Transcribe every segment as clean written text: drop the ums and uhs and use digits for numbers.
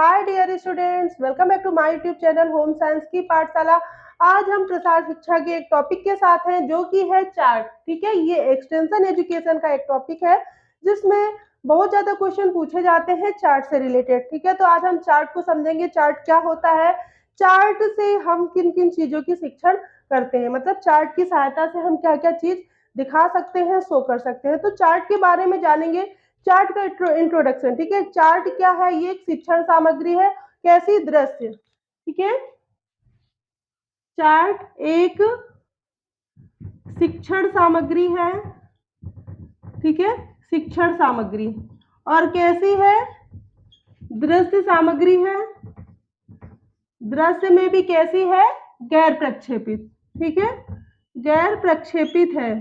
Hi dear students, welcome back to my YouTube channel home science की पाठशाला। आज हम प्रसार शिक्षा के एक टॉपिक के साथ हैं जो कि है चार्ट। ठीक है, ये एक्सटेंशन एजुकेशन का एक टॉपिक है जिसमें बहुत ज्यादा क्वेश्चन पूछे जाते हैं चार्ट से रिलेटेड। ठीक है, तो आज हम चार्ट को समझेंगे, चार्ट क्या होता है, चार्ट से हम किन किन चीजों की शिक्षण करते हैं, मतलब चार्ट की सहायता से हम क्या क्या चीज दिखा सकते हैं, शो कर सकते हैं। तो चार्ट के बारे में जानेंगे, चार्ट का इंट्रोडक्शन। ठीक है, चार्ट क्या है, ये एक शिक्षण सामग्री है। कैसी? दृश्य। ठीक है, चार्ट एक शिक्षण सामग्री है। ठीक है, शिक्षण सामग्री। और कैसी है? दृश्य सामग्री है। दृश्य में भी कैसी है? गैर प्रक्षेपित। ठीक है, गैर प्रक्षेपित है,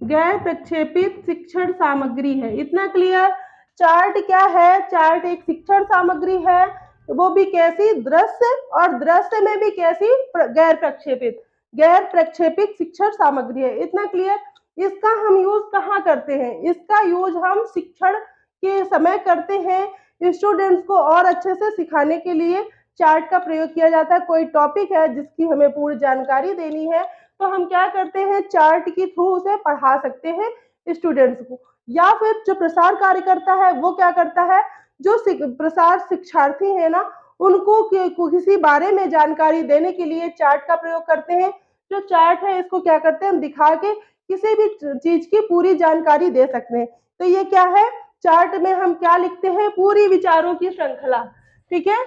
गैर प्रक्षेपित शिक्षण सामग्री है। इतना क्लियर? चार्ट क्या है? चार्ट एक शिक्षण सामग्री है, वो भी कैसी? दृश्य, और दृश्य में भी कैसी? गैर प्रक्षेपित, गैर प्रक्षेपित शिक्षण सामग्री है। इतना क्लियर? इसका हम यूज कहाँ करते हैं? इसका यूज हम शिक्षण के समय करते हैं, स्टूडेंट्स को और अच्छे से सिखाने के लिए चार्ट का प्रयोग किया जाता है। कोई टॉपिक है जिसकी हमें पूरी जानकारी देनी है तो हम क्या करते हैं, चार्ट के थ्रू उसे पढ़ा सकते हैं स्टूडेंट्स को। या फिर जो प्रसार कार्य करता है वो क्या करता है, जो प्रसार शिक्षार्थी है ना, उनको किसी बारे में जानकारी देने के लिए चार्ट का प्रयोग करते हैं। जो चार्ट है इसको क्या करते हैं, हम दिखा के किसी भी चीज की पूरी जानकारी दे सकते हैं। तो ये क्या है, चार्ट में हम क्या लिखते हैं, पूरी विचारों की श्रृंखला। ठीक है,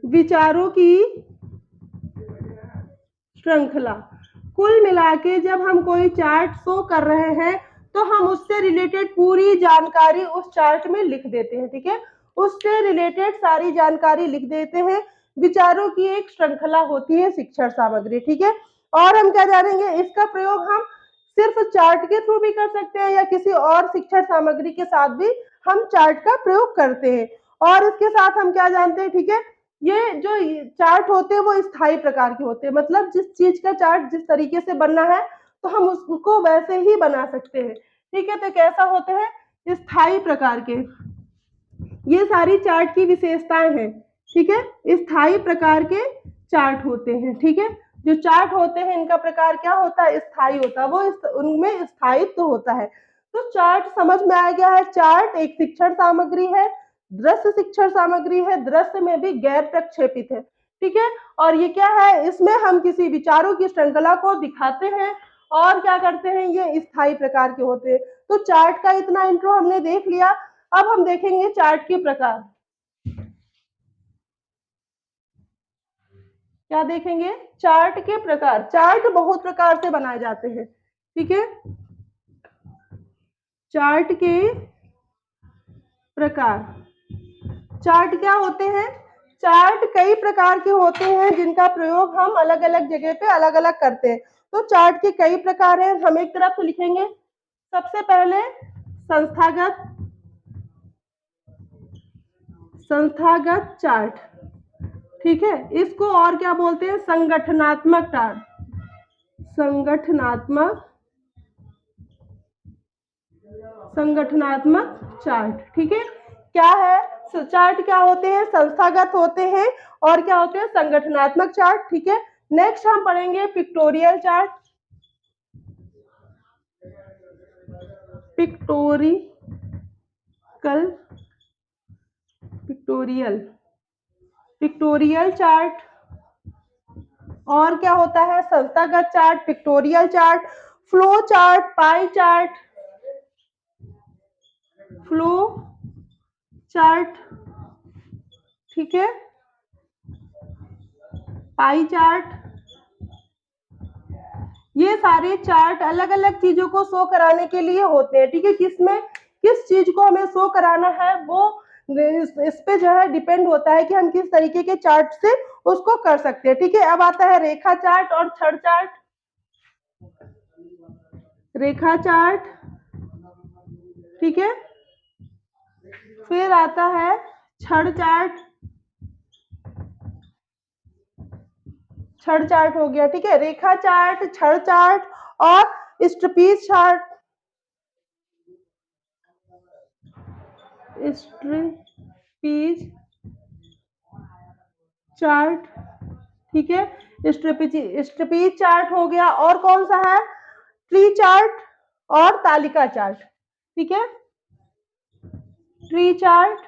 विचारों की श्रृंखला। कुल मिला के जब हम कोई चार्ट शो कर रहे हैं तो हम उससे रिलेटेड पूरी जानकारी उस चार्ट में लिख देते हैं। ठीक है, उससे रिलेटेड सारी जानकारी लिख देते हैं। विचारों की एक श्रृंखला होती है शिक्षण सामग्री। ठीक है, और हम क्या जानेंगे, इसका प्रयोग हम सिर्फ चार्ट के थ्रू भी कर सकते हैं या किसी और शिक्षण सामग्री के साथ भी हम चार्ट का प्रयोग करते हैं। और इसके साथ हम क्या जानते हैं, ठीक है, ये जो चार्ट होते हैं वो स्थायी प्रकार के होते हैं, मतलब जिस चीज का चार्ट जिस तरीके से बनना है तो हम उसको वैसे ही बना सकते हैं। ठीक है, तो कैसा होते हैं, स्थायी प्रकार के। ये सारी चार्ट की विशेषताएं हैं। ठीक है, स्थायी प्रकार के चार्ट होते हैं। ठीक है, जो चार्ट होते हैं इनका प्रकार क्या होता है, स्थायी होता है, वो उनमें स्थायित्व होता है। तो चार्ट समझ में आ गया है, चार्ट एक शिक्षण सामग्री है, दृश्य शिक्षण सामग्री है, दृश्य में भी गैर प्रक्षेपित है। ठीक है, और ये क्या है, इसमें हम किसी विचारों की श्रृंखला को दिखाते हैं और क्या करते हैं, ये स्थायी प्रकार के होते हैं। तो चार्ट का इतना इंट्रो हमने देख लिया। अब हम देखेंगे चार्ट के प्रकार। क्या देखेंगे, चार्ट के प्रकार। चार्ट बहुत प्रकार से बनाए जाते हैं। ठीक है, चार्ट के प्रकार। चार्ट क्या होते हैं, चार्ट कई प्रकार के होते हैं जिनका प्रयोग हम अलग अलग जगह पे अलग अलग करते हैं। तो चार्ट के कई प्रकार हैं, हम एक तरफ से लिखेंगे। सबसे पहले संस्थागत, संस्थागत चार्ट। ठीक है, इसको और क्या बोलते हैं, संगठनात्मक चार्ट, संगठनात्मक, संगठनात्मक चार्ट। ठीक है, क्या है, चार्ट क्या होते हैं, संस्थागत होते हैं और क्या होते हैं, संगठनात्मक चार्ट। ठीक है, नेक्स्ट हम पढ़ेंगे pictorial chart, pictorial, pictorial, pictorial chart. और क्या होता है, संस्थागत chart, pictorial chart, flow chart, pie chart, flow chart. ठीक है, पाई चार्ट। ये सारे चार्ट अलग अलग चीजों को शो कराने के लिए होते हैं। ठीक है, किसमें किस चीज को हमें शो कराना है वो इस पे जो है डिपेंड होता है कि हम किस तरीके के चार्ट से उसको कर सकते हैं। ठीक है, अब आता है रेखा चार्ट और छड़ चार्ट। रेखा चार्ट, ठीक है, फिर आता है छड़ चार्ट, छड़ चार्ट हो गया। ठीक है, रेखा चार्ट, छड़ चार्ट और स्ट्रपीज चार्ट, पीज चार्ट, ठीक है। स्ट्रेपीज चार्ट हो गया, और कौन सा है, ट्री चार्ट और तालिका चार्ट, ठीक है। ट्री चार्ट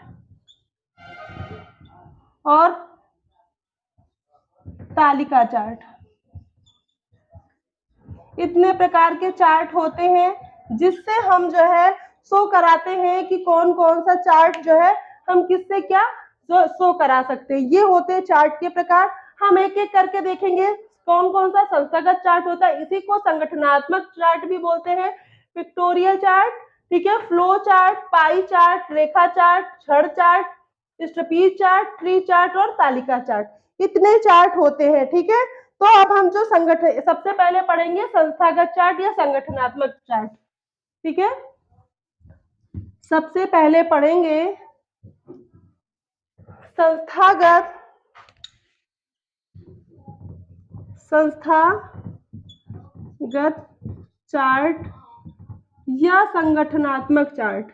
और तालिका चार्ट, इतने प्रकार के चार्ट होते हैं जिससे हम जो है शो कराते हैं कि कौन कौन सा चार्ट जो है हम किससे क्या शो करा सकते हैं। ये होते हैं चार्ट के प्रकार। हम एक एक करके देखेंगे कौन कौन सा संस्थागत चार्ट होता है। इसी को संगठनात्मक चार्ट भी बोलते हैं, पिक्टोरियल चार्ट, ठीक है, फ्लो चार्ट, पाई चार्ट, रेखा चार्ट, छड़ चार्ट, स्ट्रपीज चार्ट, ट्री चार्ट और तालिका चार्ट, इतने चार्ट होते हैं, ठीक है। तो अब हम जो संगठन सबसे पहले पढ़ेंगे संस्थागत चार्ट या संगठनात्मक चार्ट, ठीक है। सबसे पहले पढ़ेंगे संस्थागत चार्ट या संगठनात्मक चार्ट।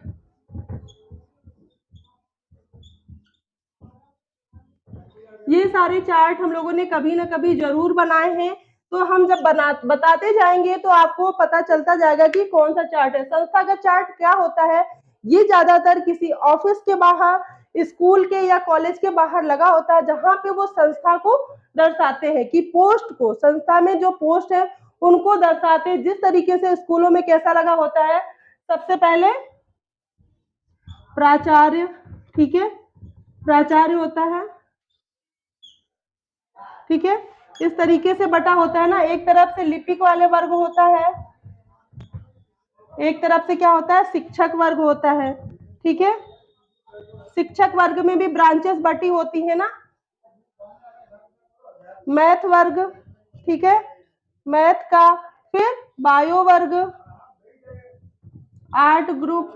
ये सारे चार्ट हम लोगों ने कभी ना कभी जरूर बनाए हैं, तो हम जब बताते जाएंगे तो आपको पता चलता जाएगा कि कौन सा चार्ट है। संस्थागत चार्ट क्या होता है, ये ज्यादातर किसी ऑफिस के बाहर, स्कूल के या कॉलेज के बाहर लगा होता है, जहां पे वो संस्था को दर्शाते हैं कि पोस्ट को, संस्था में जो पोस्ट है उनको दर्शाते हैं। जिस तरीके से स्कूलों में कैसा लगा होता है, सबसे पहले प्राचार्य, ठीक है, प्राचार्य होता है, ठीक है, इस तरीके से बटा होता है ना। एक तरफ से लिपिक वाले वर्ग होता है, एक तरफ से क्या होता है, शिक्षक वर्ग होता है, ठीक है। शिक्षक वर्ग में भी ब्रांचेस बटी होती है ना, मैथ वर्ग, ठीक है, मैथ का, फिर बायो वर्ग, आर्ट ग्रुप,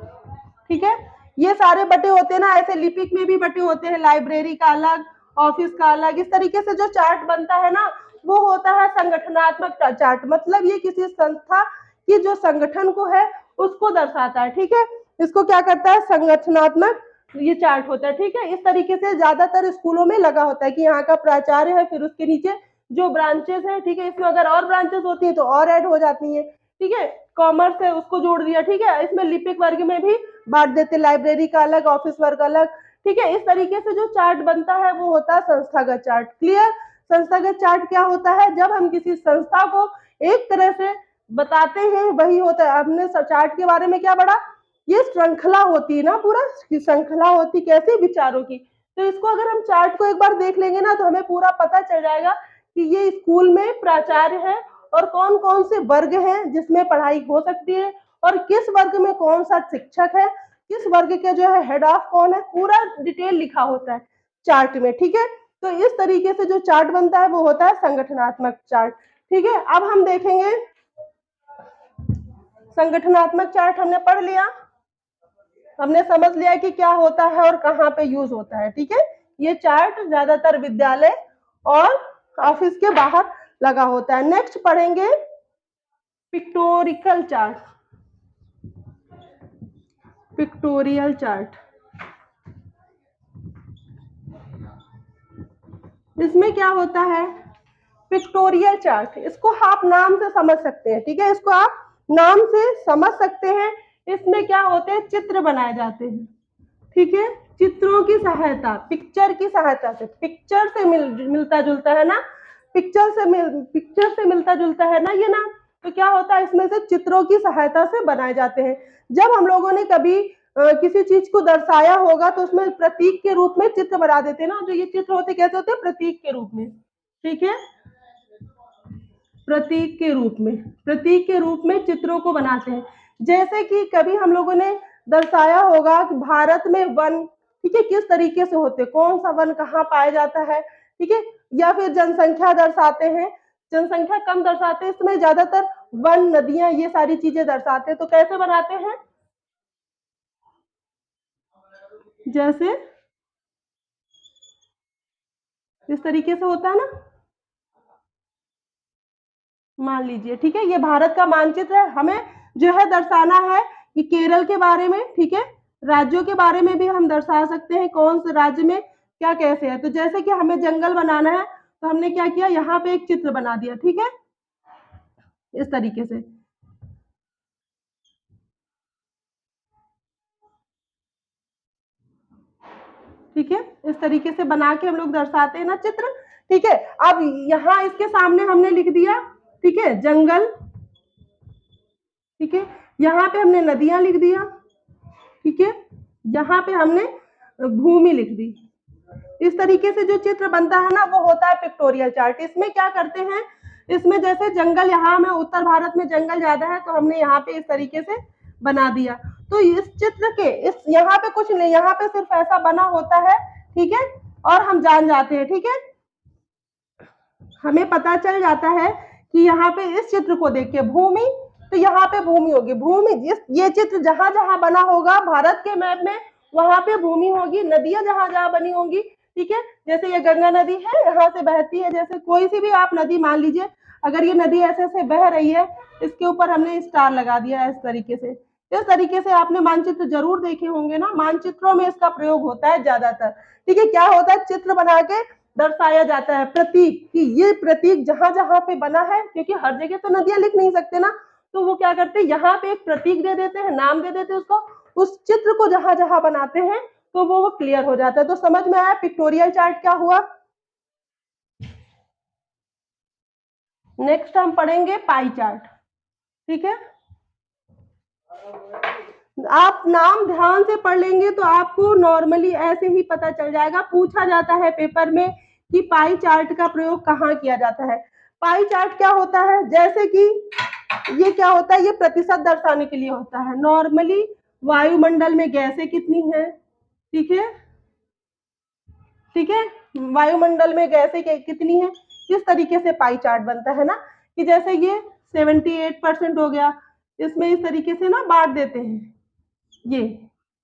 ठीक है, ये सारे बटे होते हैं ना। ऐसे लिपिक में भी बटे होते हैं, लाइब्रेरी का अलग, ऑफिस का अलग। इस तरीके से जो चार्ट बनता है ना, वो होता है संगठनात्मक चार्ट। मतलब ये किसी संस्था की जो संगठन को है उसको दर्शाता है, ठीक है। इसको क्या करता है, संगठनात्मक ये चार्ट होता है, ठीक है। इस तरीके से ज्यादातर स्कूलों में लगा होता है कि यहाँ का प्राचार्य है, फिर उसके नीचे जो ब्रांचेस है, ठीक है। इसमें अगर और ब्रांचेस होती है तो और ऐड हो जाती है, ठीक है। कॉमर्स है उसको जोड़ दिया, ठीक है। इसमें लिपिक वर्ग में भी बांट देते, लाइब्रेरी का अलग, ऑफिस वर्ग अलग, ठीक है। इस तरीके से जो चार्ट बनता है वो होता है संस्थागत चार्ट। क्लियर। संस्थागत चार्ट क्या होता है, जब हम किसी संस्था को एक तरह से बताते हैं, वही होता है। हमने चार्ट के बारे में क्या पढ़ा, ये श्रृंखला होती है ना, पूरा श्रृंखला होती कैसे, विचारों की। तो इसको अगर हम चार्ट को एक बार देख लेंगे ना, तो हमें पूरा पता चल जाएगा कि ये स्कूल में प्राचार्य है और कौन कौन से वर्ग हैं जिसमें पढ़ाई हो सकती है, और किस वर्ग में कौन सा शिक्षक है, किस वर्ग के जो है हेड ऑफ कौन है, पूरा डिटेल लिखा होता है चार्ट में, ठीक है। तो इस तरीके से जो चार्ट बनता है वो होता है संगठनात्मक चार्ट, ठीक है। अब हम देखेंगे संगठनात्मक चार्ट, हमने पढ़ लिया, हमने समझ लिया कि क्या होता है और कहाँ पे यूज होता है, ठीक है। ये चार्ट ज्यादातर विद्यालय और ऑफिस के बाहर लगा होता है। नेक्स्ट पढ़ेंगे पिक्टोरिकल चार्ट, पिक्टोरियल चार्ट। इसमें क्या होता है, पिक्टोरियल चार्ट, इसको आप नाम से समझ सकते हैं, ठीक है, इसको आप नाम से समझ सकते हैं। इसमें क्या होते हैं, चित्र बनाए जाते हैं, ठीक है। चित्रों की सहायता, पिक्चर की सहायता से, पिक्चर से मिलता जुलता है ना, पिक्चर से मिलता जुलता है ना ये नाम। तो क्या होता है, इसमें से चित्रों की सहायता से बनाए जाते हैं। जब हम लोगों ने कभी किसी चीज को दर्शाया होगा तो उसमें प्रतीक के रूप में चित्र बना देते हैं ना। जो ये चित्र होते कैसे होते हैं, प्रतीक के रूप में, ठीक है, प्रतीक के रूप में, प्रतीक के रूप में चित्रों को बनाते हैं। जैसे कि कभी हम लोगों ने दर्शाया होगा कि भारत में वन, ठीक है, किस तरीके से होते, कौन सा वन कहाँ पाया जाता है, ठीक है। या फिर जनसंख्या दर्शाते हैं, जनसंख्या कम दर्शाते हैं, इसमें ज्यादातर वन, नदियां, ये सारी चीजें दर्शाते हैं। तो कैसे बनाते हैं, जैसे इस तरीके से होता है ना, मान लीजिए, ठीक है, ये भारत का मानचित्र है, हमें जो है दर्शाना है कि केरल के बारे में, ठीक है, राज्यों के बारे में भी हम दर्शा सकते हैं, कौन से राज्य में क्या कैसे है। तो जैसे कि हमें जंगल बनाना है तो हमने क्या किया, यहाँ पे एक चित्र बना दिया, ठीक है, इस तरीके से। ठीक है, इस तरीके से बना के हम लोग दर्शाते हैं ना चित्र। ठीक है, अब यहाँ इसके सामने हमने लिख दिया, ठीक है, जंगल। ठीक है, यहाँ पे हमने नदियां लिख दिया। ठीक है, यहाँ पे हमने भूमि लिख दी। इस तरीके से जो चित्र बनता है ना वो होता है पिक्टोरियल चार्ट। इसमें क्या करते हैं, इसमें जैसे जंगल, यहाँ में उत्तर भारत में जंगल ज्यादा है तो हमने यहाँ पे इस तरीके से बना दिया। तो इस चित्र के इस यहाँ पे कुछ नहीं, यहाँ पे सिर्फ ऐसा बना होता है, ठीक है, और हम जान जाते हैं। ठीक है, हमें पता चल जाता है कि यहाँ पे इस चित्र को देख के भूमि, तो यहाँ पे भूमि होगी। भूमि ये चित्र जहां जहां बना होगा भारत के मैप में वहां पे भूमि होगी। नदियां जहां जहां बनी होंगी, ठीक है, जैसे ये गंगा नदी है यहाँ से बहती है, जैसे कोई सी भी आप नदी मान लीजिए, अगर ये नदी ऐसे ऐसे बह रही है, इसके ऊपर हमने स्टार लगा दिया है इस तरीके से। इस तरीके से आपने मानचित्र जरूर देखे होंगे ना, मानचित्रों में इसका प्रयोग होता है ज्यादातर। ठीक है, क्या होता है, चित्र बना के दर्शाया जाता है प्रतीक, कि ये प्रतीक जहां जहां पे बना है, क्योंकि हर जगह तो नदियां लिख नहीं सकते ना, तो वो क्या करते हैं, यहाँ पे एक प्रतीक दे देते हैं, नाम दे देते हैं उसको, उस चित्र को जहां जहां बनाते हैं तो वो क्लियर हो जाता है। तो समझ में आया पिक्टोरियल चार्ट क्या हुआ। नेक्स्ट हम पढ़ेंगे पाई चार्ट। ठीक है, आप नाम ध्यान से पढ़ लेंगे तो आपको नॉर्मली ऐसे ही पता चल जाएगा। पूछा जाता है पेपर में कि पाई चार्ट का प्रयोग कहाँ किया जाता है। पाई चार्ट क्या होता है, जैसे कि ये क्या होता है, ये प्रतिशत दर्शाने के लिए होता है। नॉर्मली वायुमंडल में गैसें कितनी है, ठीक है, ठीक है, वायुमंडल में गैसें कितनी है, किस तरीके से पाई चार्ट बनता है ना, कि जैसे ये 78% हो गया, इसमें इस तरीके से ना बांट देते हैं, ये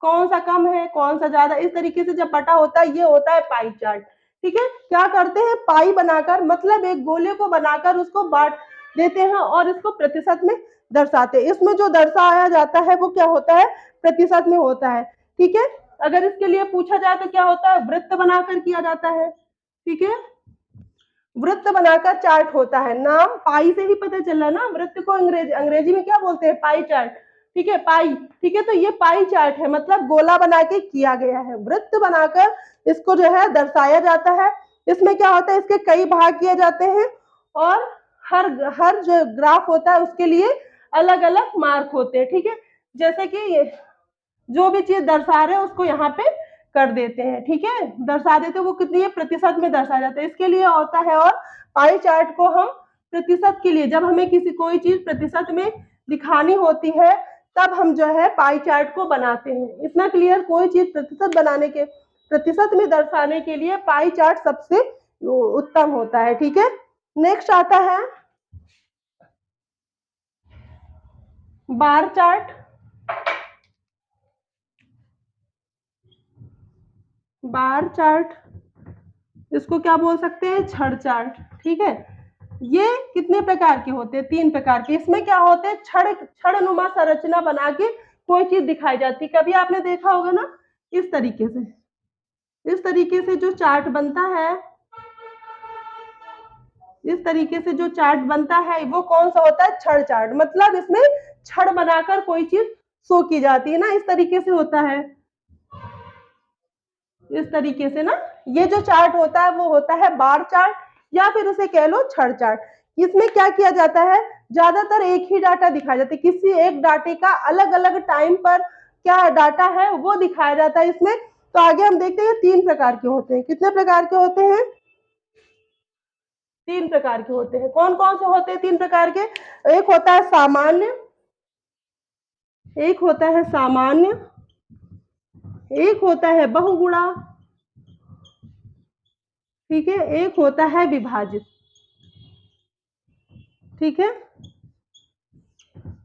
कौन सा कम है कौन सा ज्यादा, इस तरीके से जब बटा होता है ये होता है पाई चार्ट। ठीक है, क्या करते हैं, पाई बनाकर, मतलब एक गोले को बनाकर उसको बांट देते हैं और इसको प्रतिशत में दर्शाते हैं। इसमें जो दर्शाया जाता है वो क्या होता है, प्रतिशत में होता है। ठीक है, अगर इसके लिए पूछा जाए तो क्या होता है, वृत्त बनाकर किया जाता है। ठीक है, वृत्त बनाकर चार्ट होता है। नाम पाई से ही पता चला ना, वृत्त को अंग्रेजी में क्या बोलते हैं, पाई चार्ट। ठीक है, पाई, ठीक है, तो ये पाई चार्ट है, मतलब गोला बना के किया गया है, वृत्त बनाकर इसको जो है दर्शाया जाता है। इसमें क्या होता है, इसके कई भाग किए जाते हैं और हर हर जो ग्राफ होता है उसके लिए अलग अलग मार्क होते हैं। ठीक है, जैसे कि जो भी चीज दर्शा रहे हैं उसको यहाँ पे कर देते हैं। ठीक है, दर्शा देते हैं, वो कितनी है, प्रतिशत में दर्शाया जाता है, इसके लिए होता है। और पाई चार्ट को हम प्रतिशत के लिए, जब हमें किसी कोई चीज प्रतिशत में दिखानी होती है तब हम जो है पाई चार्ट को बनाते हैं। इतना क्लियर, कोई चीज प्रतिशत बनाने के, प्रतिशत में दर्शाने के लिए पाई चार्ट सबसे उत्तम होता है। ठीक है, नेक्स्ट आता है बार चार्ट। बार चार्ट, इसको क्या बोल सकते हैं, छड़ चार्ट। ठीक है, ये कितने प्रकार के होते हैं, 3 प्रकार के। इसमें क्या होते हैं, छड़ नुमा संरचना बना के कोई चीज दिखाई जाती है। कभी आपने देखा होगा ना, इस तरीके से, इस तरीके से जो चार्ट बनता है, इस तरीके से जो चार्ट बनता है वो कौन सा होता है, छड़ चार्ट। मतलब इसमें छड़ बनाकर कोई चीज शो की जाती है ना, इस तरीके से होता है, इस तरीके से ना। ये जो चार्ट होता है वो होता है बार चार्ट, या फिर उसे कह लो छड़ चार्ट। इसमें क्या किया जाता है, ज्यादातर एक ही डाटा दिखाया जाता है, किसी एक डाटे का अलग अलग टाइम पर क्या डाटा है वो दिखाया जाता है इसमें। तो आगे हम देखते हैं 3 प्रकार के होते हैं। कितने प्रकार के होते हैं, 3 प्रकार के होते हैं। कौन कौन से होते हैं 3 प्रकार के, एक होता है सामान्य, एक होता है सामान्य, एक होता है बहुगुणा, ठीक है, एक होता है विभाजित। ठीक है,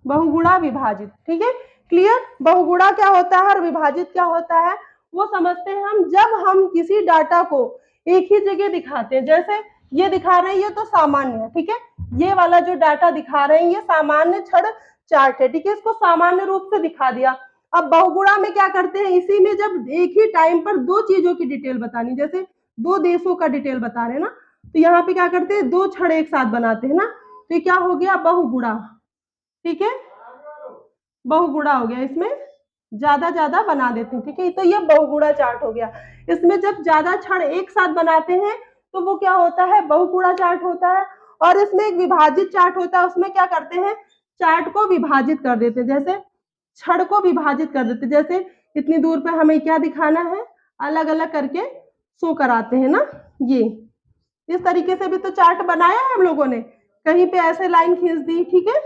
बहुगुणा विभाजित। ठीक है, क्लियर, बहुगुणा क्या होता है और विभाजित क्या होता है वो समझते हैं हम। जब हम किसी डाटा को एक ही जगह दिखाते हैं, जैसे ये दिखा रहे हैं, ये तो सामान्य है, ठीक है, ये वाला जो डाटा दिखा रहे हैं ये सामान्य छड़ चार्ट है, ठीक है, इसको सामान्य रूप से दिखा दिया। अब बहुगुणा में क्या करते हैं, इसी में जब एक ही टाइम पर दो चीजों की डिटेल बतानी, जैसे दो देशों का डिटेल बता रहे हैं ना, तो यहाँ पे क्या करते हैं, दो छड़ एक साथ बनाते हैं ना, तो ये क्या हो गया, बहुगुणा। ठीक है, बहुगुणा हो गया, इसमें ज्यादा ज्यादा बना देते हैं। ठीक है, तो ये बहुगुणा चार्ट हो गया। इसमें जब ज्यादा छड़ एक साथ बनाते हैं तो वो क्या होता है, बहुगुणा चार्ट होता है। और इसमें एक विभाजित चार्ट होता है, उसमें क्या करते हैं, चार्ट को विभाजित कर देते हैं, जैसे छड़ को विभाजित कर देते हैं, जैसे इतनी दूर पे हमें क्या दिखाना है, अलग अलग करके शो कराते हैं ना, ये इस तरीके से भी तो चार्ट बनाया है हम लोगों ने, कहीं पे ऐसे लाइन खींच दी, ठीक है,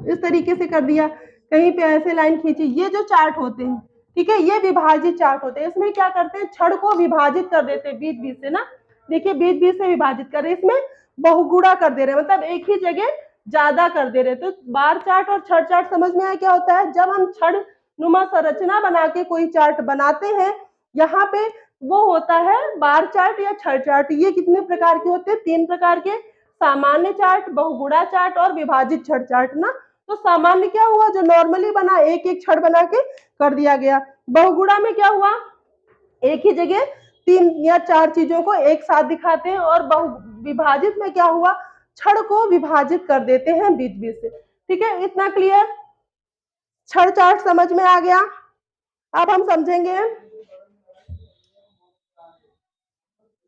इस तरीके से कर दिया, कहीं पे ऐसे लाइन खींची, ये जो चार्ट होते हैं, ठीक है, ये विभाजित चार्ट होते हैं। इसमें क्या करते हैं, छड़ को विभाजित कर देते हैं बीच बीच से ना, देखिए बीच बीच से विभाजित कर रहे हैं, इसमें बहुगुणा कर दे रहे हैं, मतलब एक ही जगह ज्यादा कर दे रहे। तो बार चार्ट और छड़ चार्ट समझ में आया क्या होता है, जब हम छड़ नुमा संरचना बना के कोई चार्ट बनाते हैं, यहाँ पे वो होता है बार चार्ट या छड़ चार्ट। ये कितने प्रकार के होते हैं, तीन प्रकार के, सामान्य चार्ट, बहुगुणा चार्ट और विभाजित छड़ चार्ट ना। तो सामान्य क्या हुआ, जो नॉर्मली बना, एक एक छड़ बना के कर दिया गया। बहुगुणा में क्या हुआ, एक ही जगह तीन या चार चीजों को एक साथ दिखाते हैं। और विभाजित में क्या हुआ, छड़ को विभाजित कर देते हैं बीच बीच से। ठीक है, इतना क्लियर, छड़ चार्ट समझ में आ गया। अब हम समझेंगे,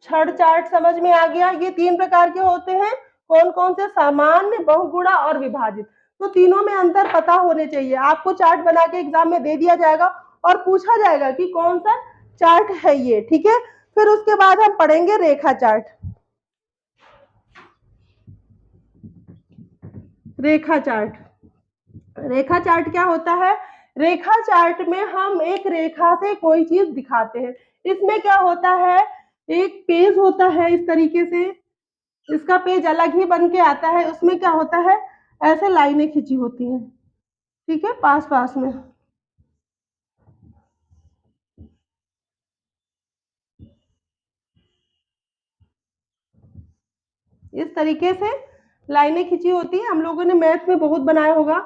छड़ चार्ट समझ में आ गया, ये तीन प्रकार के होते हैं, कौन कौन से, सामान्य, बहुगुणा और विभाजित। तो तीनों में अंतर पता होने चाहिए, आपको चार्ट बना के एग्जाम में दे दिया जाएगा और पूछा जाएगा कि कौन सा चार्ट है ये। ठीक है, फिर उसके बाद हम पढ़ेंगे रेखा चार्ट। रेखा चार्ट, रेखा चार्ट क्या होता है, रेखा चार्ट में हम एक रेखा से कोई चीज दिखाते हैं। इसमें क्या होता है, एक पेज होता है इस तरीके से, इसका पेज अलग ही बन के आता है, उसमें क्या होता है, ऐसे लाइनें खींची होती हैं, ठीक है, पास पास में, इस तरीके से लाइनें खींची होती है। हम लोगों ने मैथ में बहुत बनाया होगा,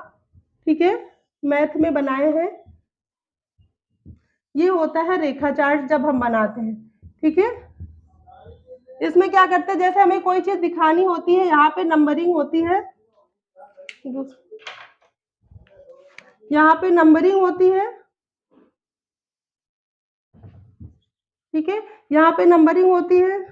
ठीक है, मैथ में बनाए हैं। ये होता है रेखा चार्ट जब हम बनाते हैं। ठीक है, इसमें क्या करते हैं, जैसे हमें कोई चीज दिखानी होती है, यहाँ पे नंबरिंग होती है, यहाँ पे नंबरिंग होती है, ठीक है, यहाँ पे नंबरिंग होती है,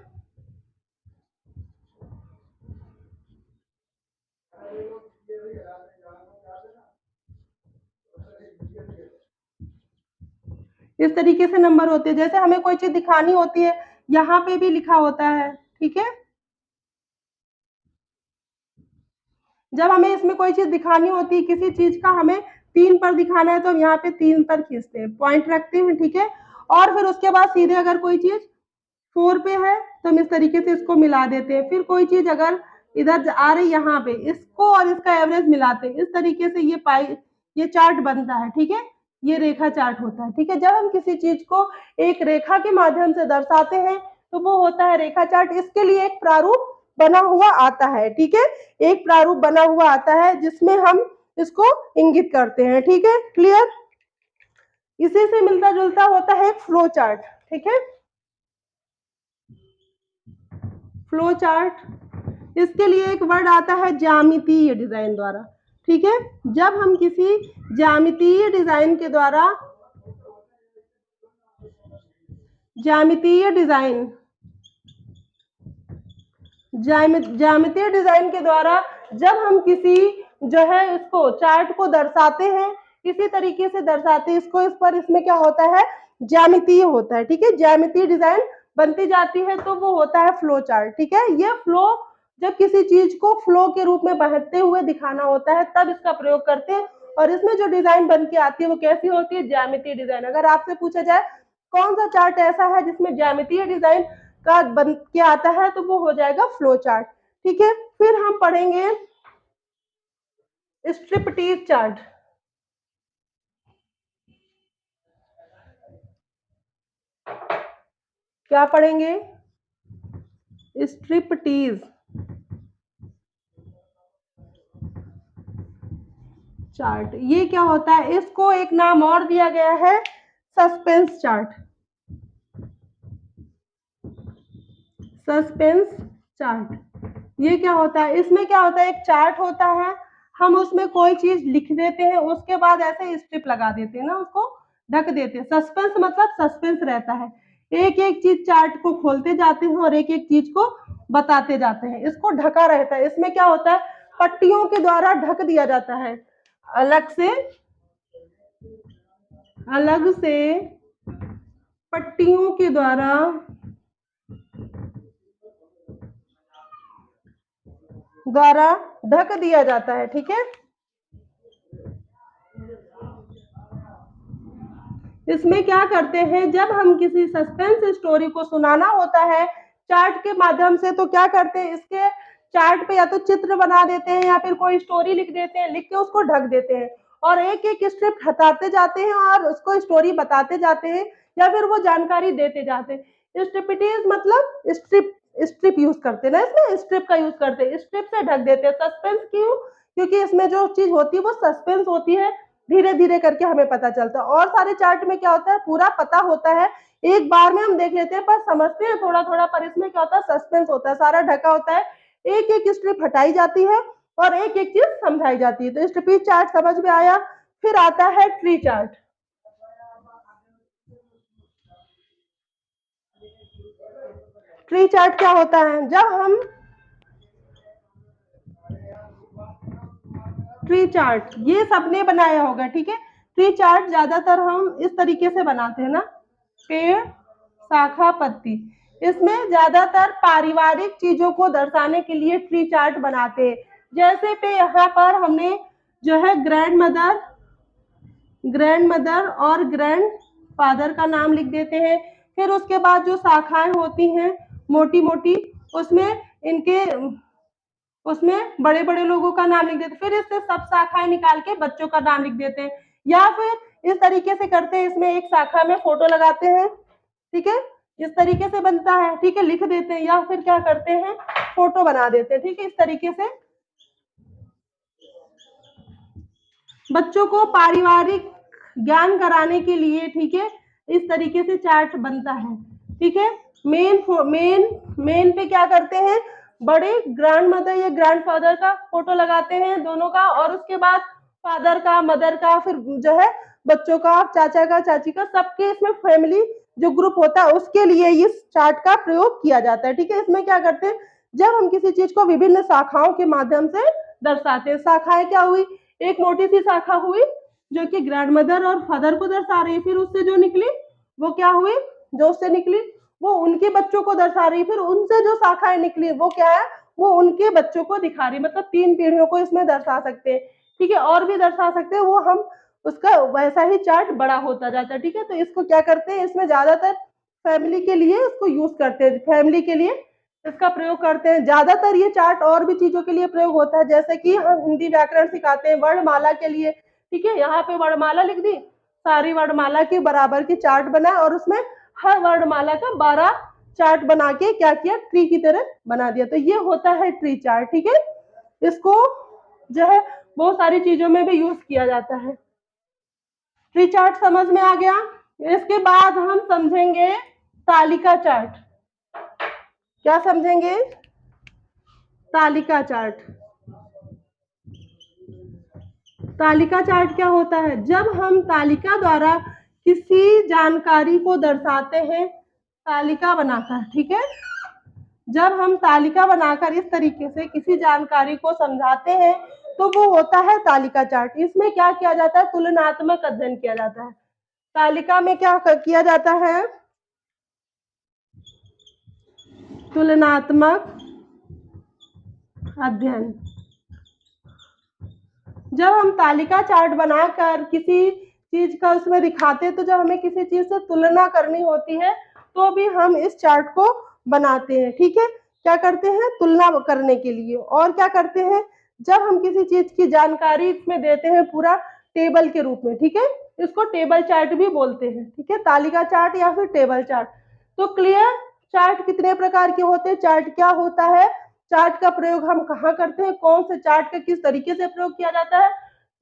इस तरीके से नंबर होते हैं। जैसे हमें कोई चीज दिखानी होती है, यहाँ पे भी लिखा होता है, ठीक है, जब हमें इसमें कोई चीज दिखानी होती है, किसी चीज का हमें तीन पर दिखाना है, तो हम यहाँ पे तीन पर खींचते हैं, पॉइंट रखते हैं, ठीक है, और फिर उसके बाद सीधे अगर कोई चीज फोर पे है तो हम इस तरीके से इसको मिला देते हैं। फिर कोई चीज अगर इधर आ रही यहाँ पे, इसको और इसका एवरेज मिलाते हैं, इस तरीके से ये पाई, ये चार्ट बनता है। ठीक है, ये रेखा चार्ट होता है। ठीक है, जब हम किसी चीज को एक रेखा के माध्यम से दर्शाते हैं तो वो होता है रेखा चार्ट। इसके लिए एक प्रारूप बना हुआ आता है, ठीक है, एक प्रारूप बना हुआ आता है जिसमें हम इसको इंगित करते हैं। ठीक है, क्लियर। इसी से मिलता जुलता होता है एक फ्लो चार्ट। ठीक है, फ्लो चार्ट, इसके लिए एक वर्ड आता है ज्यामितीय डिजाइन द्वारा। ठीक है, जब हम किसी ज्यामितीय डिजाइन के द्वारा, ज्यामितीय डिजाइन, ज्यामितीय डिजाइन के द्वारा जब हम किसी जो है इसको चार्ट को दर्शाते हैं, इसी तरीके से दर्शाते हैं इसको, इस पर इसमें क्या होता है, ज्यामितीय होता है। ठीक है, ज्यामितीय डिजाइन बनती जाती है तो वो होता है फ्लो चार्ट। ठीक है, ये फ्लो, जब किसी चीज को फ्लो के रूप में बहते हुए दिखाना होता है तब इसका प्रयोग करते हैं। और इसमें जो डिजाइन बन के आती है वो कैसी होती है, ज्यामितीय डिजाइन। अगर आपसे पूछा जाए कौन सा चार्ट ऐसा है जिसमें ज्यामितीय डिजाइन का बन के आता है, तो वो हो जाएगा फ्लो चार्ट। ठीक है, फिर हम पढ़ेंगे स्ट्रिपटीज चार्ट। क्या पढ़ेंगे, स्ट्रिपटीज। चार्ट। ये क्या होता है, इसको एक नाम और दिया गया है सस्पेंस चार्ट। सस्पेंस चार्ट ये क्या होता है, इसमें क्या होता है, एक चार्ट होता है, हम उसमें कोई चीज लिख देते हैं, उसके बाद ऐसे स्ट्रिप लगा देते हैं ना, उसको ढक देते हैं। सस्पेंस मतलब सस्पेंस रहता है, एक एक चीज चार्ट को खोलते जाते हैं और एक एक चीज को बताते जाते हैं, इसको ढका रहता है। इसमें क्या होता है, पट्टियों के द्वारा ढक दिया जाता है, अलग से पट्टियों के द्वारा ढक दिया जाता है, ठीक है। इसमें क्या करते हैं, जब हम किसी सस्पेंस स्टोरी को सुनाना होता है चार्ट के माध्यम से, तो क्या करते हैं, इसके चार्ट पे या तो चित्र बना देते हैं या फिर कोई स्टोरी लिख देते हैं, लिख के उसको ढक देते हैं और एक एक स्ट्रिप हटाते जाते हैं और उसको स्टोरी बताते जाते हैं या फिर वो जानकारी देते जाते हैं। स्ट्रिपिटीज मतलब स्ट्रिप, स्ट्रिप यूज करते हैं ना, इसमें स्ट्रिप का यूज करते हैं, स्ट्रिप से ढक देते हैं। सस्पेंस क्यों, क्योंकि इसमें जो चीज होती है वो सस्पेंस होती है, धीरे धीरे करके हमें पता चलता है। और सारे चार्ट में क्या होता है, पूरा पता होता है, एक बार में हम देख लेते हैं पर समझते हैं थोड़ा थोड़ा, पर इसमें क्या होता है, सस्पेंस होता है, सारा ढका होता है, एक एक स्ट्रिप हटाई जाती है और एक एक चीज समझाई जाती है। तो स्ट्रिप चार्ट समझ में आया। फिर आता है ट्री चार्ट। ट्री चार्ट क्या होता है, जब हम ट्री चार्ट ये सबने बनाया होगा, ठीक है। ट्री चार्ट ज्यादातर हम इस तरीके से बनाते हैं ना, पेड़, शाखा, पत्ती, इसमें ज्यादातर पारिवारिक चीजों को दर्शाने के लिए ट्री चार्ट बनाते हैं। जैसे पे यहाँ पर हमने जो है ग्रैंड मदर और ग्रैंड फादर का नाम लिख देते हैं। फिर उसके बाद जो शाखाएं होती हैं मोटी मोटी, उसमें इनके उसमें बड़े बड़े लोगों का नाम लिख देते, फिर इससे सब शाखाएं निकाल के बच्चों का नाम लिख देते हैं। या फिर इस तरीके से करते हैं, इसमें एक शाखा में फोटो लगाते हैं, ठीक है, इस तरीके से बनता है, ठीक है, लिख देते हैं, या फिर क्या करते हैं, फोटो बना देते हैं, ठीक है। इस तरीके से बच्चों को पारिवारिक ज्ञान कराने के लिए, ठीक है, इस तरीके से चार्ट बनता है, ठीक है। मेन मेन मेन पे क्या करते हैं, बड़े ग्रैंड मदर या ग्रैंड फादर का फोटो लगाते हैं दोनों का, और उसके बाद फादर का, मदर का, फिर जो है बच्चों का, चाचा का, चाची का, सबके इसमें फैमिली जो ग्रुप होता है उसके लिए इस चार्ट का प्रयोग किया जाता है, ठीक है। इसमें क्या करते हैं, जब हम किसी चीज को विभिन्न शाखाओं के माध्यम से दर्शाते हैं, शाखाएं क्या हुई, एक मोटी सी शाखा हुई जो कि ग्रैंड मदर और फादर को दर्शा रही है, फिर उससे जो निकली वो क्या हुई, जो उससे निकली वो उनके बच्चों को दर्शा रही है, फिर उनसे जो शाखाएं निकली वो क्या है, वो उनके बच्चों को दिखा रही, मतलब 3 पीढ़ियों को इसमें दर्शा सकते हैं, ठीक है। और भी दर्शा सकते हैं, वो हम उसका वैसा ही चार्ट बड़ा होता जाता है, ठीक है। तो इसको क्या करते हैं, इसमें ज्यादातर फैमिली के लिए इसको यूज करते हैं, फैमिली के लिए इसका प्रयोग करते हैं ज्यादातर। ये चार्ट और भी चीजों के लिए प्रयोग होता है, जैसे कि हम हिंदी व्याकरण सिखाते हैं, वर्णमाला के लिए, ठीक है, यहाँ पे वर्णमाला लिख दी, सारी वर्णमाला के बराबर की चार्ट बनाए और उसमें हर वर्णमाला का 12 चार्ट बना के क्या किया, ट्री की तरह बना दिया। तो ये होता है ट्री चार्ट, ठीक है। इसको जो है बहुत सारी चीजों में भी यूज किया जाता है। ट्री चार्ट समझ में आ गया। इसके बाद हम समझेंगे तालिका चार्ट। क्या समझेंगे, तालिका चार्ट। तालिका चार्ट क्या होता है, जब हम तालिका द्वारा किसी जानकारी को दर्शाते हैं, तालिका बनाकर, ठीक है, जब हम तालिका बनाकर इस तरीके से किसी जानकारी को समझाते हैं तो वो होता है तालिका चार्ट। इसमें क्या किया जाता है, तुलनात्मक अध्ययन किया जाता है। तालिका में क्या किया जाता है, तुलनात्मक अध्ययन। जब हम तालिका चार्ट बनाकर किसी चीज का उसमें दिखाते हैं, तो जब हमें किसी चीज से तुलना करनी होती है तो भी हम इस चार्ट को बनाते हैं, ठीक है। क्या करते हैं, तुलना करने के लिए। और क्या करते हैं, जब हम किसी चीज की जानकारी इसमें देते हैं पूरा टेबल के रूप में, ठीक है, इसको टेबल चार्ट भी बोलते हैं, ठीक है, तालिका चार्ट या फिर टेबल चार्ट। तो क्लियर, चार्ट कितने प्रकार के होते हैं, चार्ट क्या होता है, चार्ट का प्रयोग हम कहाँ करते हैं, कौन से चार्ट का किस तरीके से प्रयोग किया जाता है,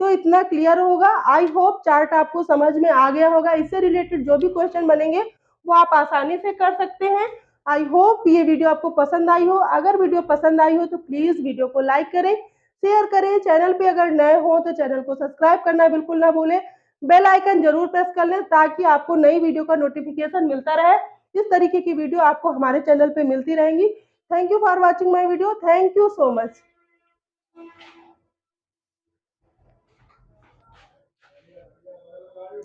तो इतना क्लियर होगा। आई होप चार्ट आपको समझ में आ गया होगा। इससे रिलेटेड जो भी क्वेश्चन बनेंगे वो आप आसानी से कर सकते हैं। आई होप ये वीडियो आपको पसंद आई हो। अगर वीडियो पसंद आई हो तो प्लीज वीडियो को लाइक करें, शेयर करें। चैनल पे अगर नए हो तो चैनल को सब्सक्राइब करना बिल्कुल ना भूलें। बेल आइकन जरूर प्रेस कर लें ताकि आपको नई वीडियो का नोटिफिकेशन मिलता रहे। इस तरीके की वीडियो आपको हमारे चैनल पे मिलती रहेंगी। Thank you for watching my video. Thank you so much.